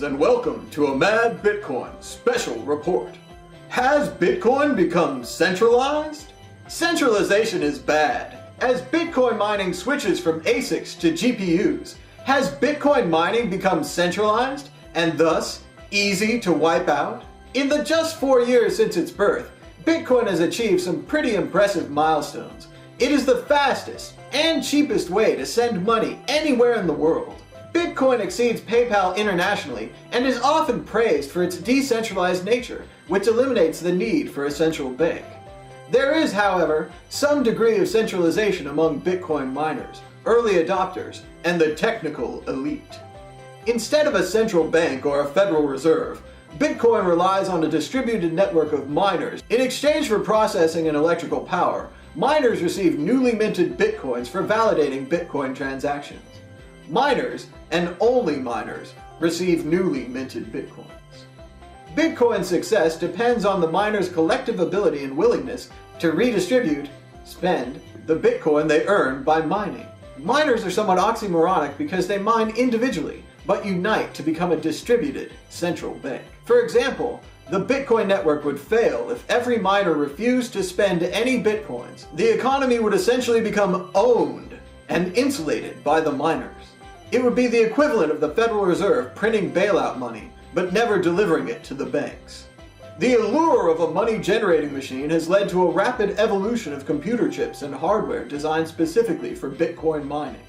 Greetings and welcome to a MadBitcoins special report. Has Bitcoin become centralized? Centralization is bad. As Bitcoin mining switches from ASICs to GPUs, has Bitcoin mining become centralized and thus easy to wipe out? In the just 4 years since its birth, Bitcoin has achieved some pretty impressive milestones. It is the fastest and cheapest way to send money anywhere in the world. Bitcoin exceeds PayPal internationally and is often praised for its decentralized nature, which eliminates the need for a central bank. There is, however, some degree of centralization among Bitcoin miners, early adopters, and the technical elite. Instead of a central bank or a Federal Reserve, Bitcoin relies on a distributed network of miners. In exchange for processing and electrical power, miners receive newly minted Bitcoins for validating Bitcoin transactions. Miners, and only miners, receive newly minted Bitcoins. Bitcoin's success depends on the miners' collective ability and willingness to redistribute, spend, the Bitcoin they earn by mining. Miners are somewhat oxymoronic because they mine individually, but unite to become a distributed central bank. For example, the Bitcoin network would fail if every miner refused to spend any Bitcoins. The economy would essentially become owned and insulated by the miners. It would be the equivalent of the Federal Reserve printing bailout money, but never delivering it to the banks. The allure of a money-generating machine has led to a rapid evolution of computer chips and hardware designed specifically for Bitcoin mining.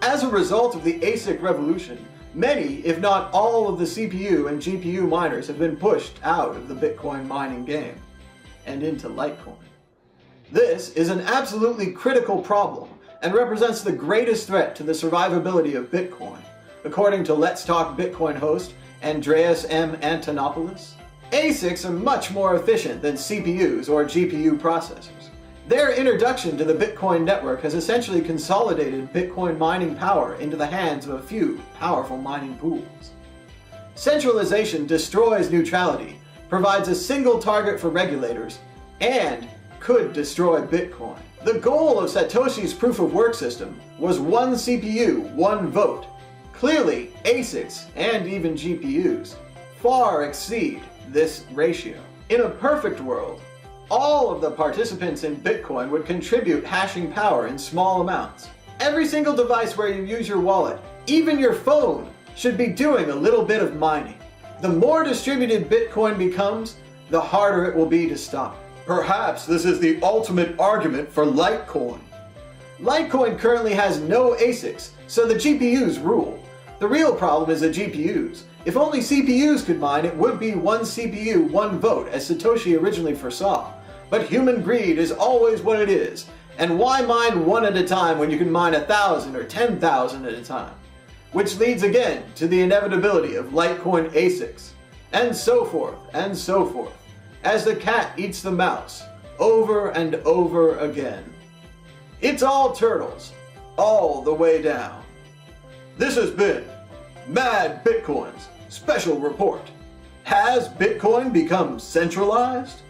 As a result of the ASIC revolution, many, if not all, of the CPU and GPU miners have been pushed out of the Bitcoin mining game and into Litecoin. This is an absolutely critical problem and represents the greatest threat to the survivability of Bitcoin, according to Let's Talk Bitcoin host Andreas M. Antonopoulos. ASICs are much more efficient than CPUs or GPU processors. Their introduction to the Bitcoin network has essentially consolidated Bitcoin mining power into the hands of a few powerful mining pools. Centralization destroys neutrality, provides a single target for regulators, and could destroy Bitcoin. The goal of Satoshi's proof-of-work system was one CPU, one vote. Clearly, ASICs, and even GPUs, far exceed this ratio. In a perfect world, all of the participants in Bitcoin would contribute hashing power in small amounts. Every single device where you use your wallet, even your phone, should be doing a little bit of mining. The more distributed Bitcoin becomes, the harder it will be to stop. Perhaps this is the ultimate argument for Litecoin. Litecoin currently has no ASICs, so the GPUs rule. The real problem is the GPUs. If only CPUs could mine, it would be one CPU, one vote, as Satoshi originally foresaw. But human greed is always what it is, and why mine one at a time when you can mine 1,000 or 10,000 at a time? Which leads again to the inevitability of Litecoin ASICs, and so forth, as the cat eats the mouse, over and over again. It's all turtles, all the way down. This has been MadBitcoins special report. Has Bitcoin become centralized?